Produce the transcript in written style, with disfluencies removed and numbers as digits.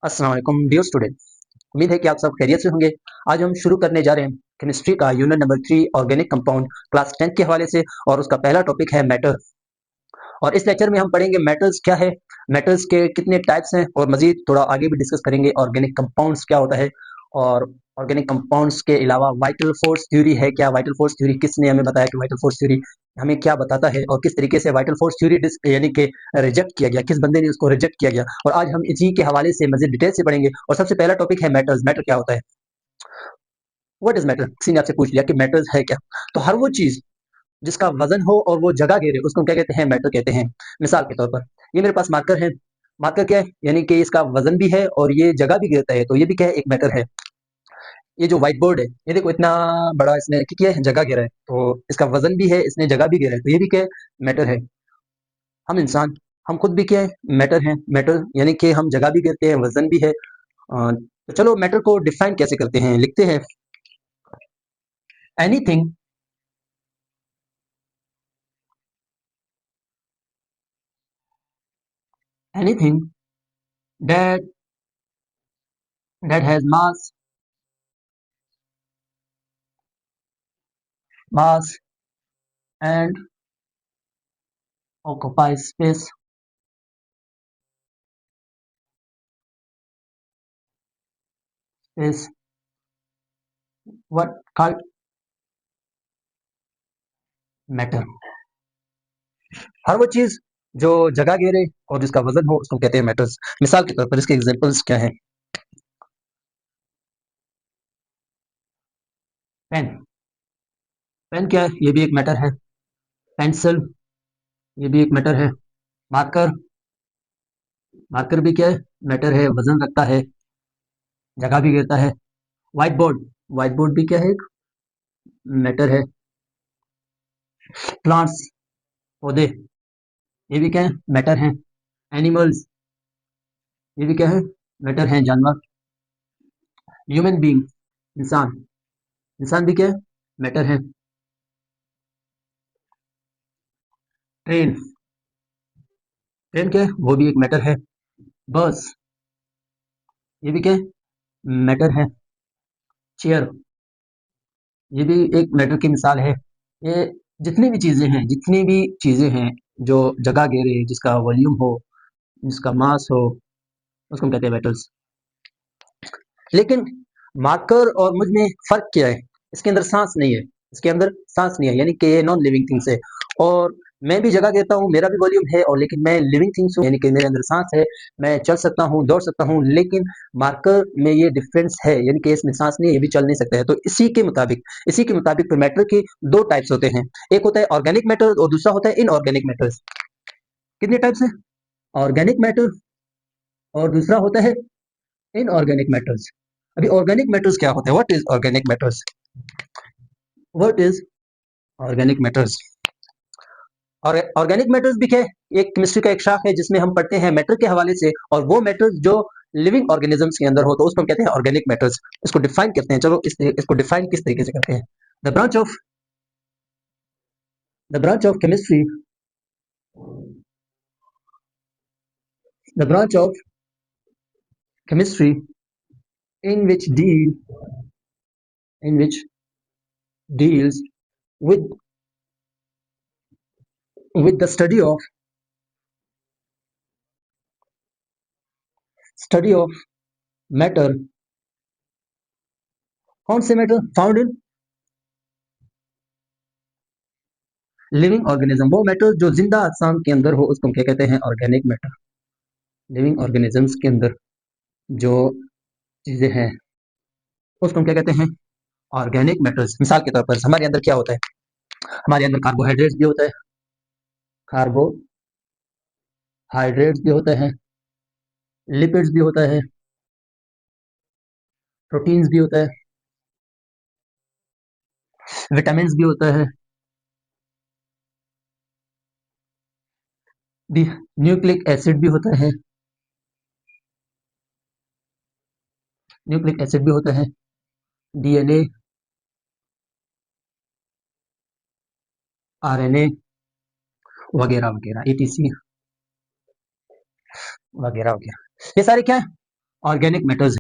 अस्सलाम वालेकुम dear student. उम्मीद है कि आप सब खैरियत से होंगे। आज हम शुरू करने जा रहे हैं केमिस्ट्री का unit number 3 organic compound class 10 के हवाले से और उसका पहला टॉपिक है मैटर। और इस लेक्चर में हम पढ़ेंगे मेटल्स क्या है, मेटल्स के कितने टाइप्स हैं और मजीद थोड़ा आगे भी डिस्कस करेंगे ऑर्गेनिक कंपाउंड्स क्या होता है। और ऑर्गेनिक कंपाउंड्स के अलावा वाइटल फोर्स थ्योरी है क्या, वाइटल फोर्स थ्योरी किसने हमें बताया कि वाइटल फोर्स थ्योरी हमें क्या बताता है और किस तरीके से वाइटल फोर्स थ्योरी यानी कि रिजेक्ट किया गया, किस बंदे ने उसको रिजेक्ट किया गया। और आज हम इसी के हवाले से मजीद डिटेल से पढ़ेंगे। और सबसे पहला टॉपिक है मेटल्स। मैटर क्या होता है, व्हाट इज मैटर। किसी ने आपसे पूछ लिया कि मेटल्स है क्या, तो हर वो चीज जिसका वजन हो और वो जगह घेरे उसको क्या कहते हैं, मैटर कहते हैं। मिसाल के तौर पर ये मेरे पास मार्कर है। मार्कर क्या है, यानी कि इसका वजन भी है और ये जगह भी घेरता है, तो ये भी क्या है, एक मैटर है। ये जो व्हाइट बोर्ड है, ये देखो इतना बड़ा इसने क्या है, जगह घेरा है, तो इसका वजन भी है, इसने जगह भी घेरा है, तो ये भी क्या है, मैटर है। हम इंसान, हम खुद भी क्या है, मैटर हैं। मैटर यानी कि हम जगह भी घेरते हैं, वजन भी है। तो चलो मैटर को डिफाइन कैसे करते हैं, लिखते हैं anything anything that has mass and occupies space is what called matter. हर वो चीज जो जगह घेरे और जिसका वजन हो उसको कहते हैं मेटल्स। मिसाल के तौर पर इसके एग्जांपल्स क्या हैं, पेन। पेन क्या है, ये भी एक मैटर है। पेंसिल, ये भी एक मैटर है। मार्कर, मार्कर भी क्या है, मैटर है, वजन रखता है, जगह भी घेरता है। व्हाइट बोर्ड, व्हाइट बोर्ड भी क्या है, एक मैटर है। प्लांट्स, पौधे, ये भी क्या है, मैटर है। एनिमल्स, ये भी क्या है, मैटर है, जानवर। ह्यूमन बींग, इंसान, इंसान भी क्या है, मैटर है। ट्रेन, ट्रेन क्या है, वो भी एक मैटर है। बस, ये भी क्या है, मैटर है। चेयर, ये भी एक मैटर की मिसाल है। ये जितनी भी चीज़ें हैं, जितनी भी चीज़ें हैं जो जगह घेरे, जिसका वॉल्यूम हो, जिसका मास हो, उसको हम कहते हैं मेटल्स। लेकिन मार्कर और मुझ में फ़र्क क्या है, इसके अंदर सांस नहीं है, इसके अंदर सांस नहीं है, यानी कि ये नॉन लिविंग थिंग्स है। और मैं भी जगह घेरता हूँ, मेरा भी वॉल्यूम है, और लेकिन मैं लिविंग थिंग्स हूँ, यानी कि मेरे अंदर सांस है। मैं चल सकता हूँ, दौड़ सकता हूँ, लेकिन मार्कर में ये डिफरेंस है, यानी कि इसमें सांस नहीं है, ये भी चल नहीं सकता है। तो इसी के मुताबिक फिर मैटर के दो टाइप्स होते हैं। एक होता है ऑर्गेनिक मैटर और दूसरा होता है इनऑर्गेनिक मैटर्स। कितने टाइप्स हैं, ऑर्गेनिक मैटर और दूसरा होता है इनऑर्गेनिक मैटर्स। अभी ऑर्गेनिक मैटर्स क्या होते हैं, what is organic matters, what is organic matters. और ऑर्गेनिक मैटर्स भी क्या है, एक केमिस्ट्री का एक शाख है जिसमें हम पढ़ते हैं मैटर के हवाले से, और वो मैटर्स जो लिविंग ऑर्गेनिजम्स के अंदर हो तो उसको हम कहते हैं ऑर्गेनिक मैटर्स। इसको डिफाइन करते हैं, चलो इसको डिफाइन किस तरीके से करते हैं। The branch of the branch of chemistry the branch of chemistry in which deal in which deals with the study of matter. कौन से matter, found in living organism, वो मैटर जो जिंदा अजसाम के अंदर हो उसको हम क्या कहते हैं, ऑर्गेनिक मैटर। लिविंग ऑर्गेनिजम्स के अंदर जो चीजें हैं उसको हम क्या कहते हैं, ऑर्गेनिक मैटर्स। मिसाल के तौर पर हमारे अंदर क्या होता है, हमारे अंदर कार्बोहाइड्रेट्स भी होता है, कार्बोहाइड्रेट्स भी होता है, लिपिड्स भी होता है, प्रोटीन्स भी होता है, विटामिन भी होता है, न्यूक्लिक एसिड भी होता है, न्यूक्लिक एसिड भी होता है, डीएनए, आरएनए वगैरह वगैरह, एटीसी वगैरह वगैरह। ये सारे क्या है, ऑर्गेनिक मैटर्स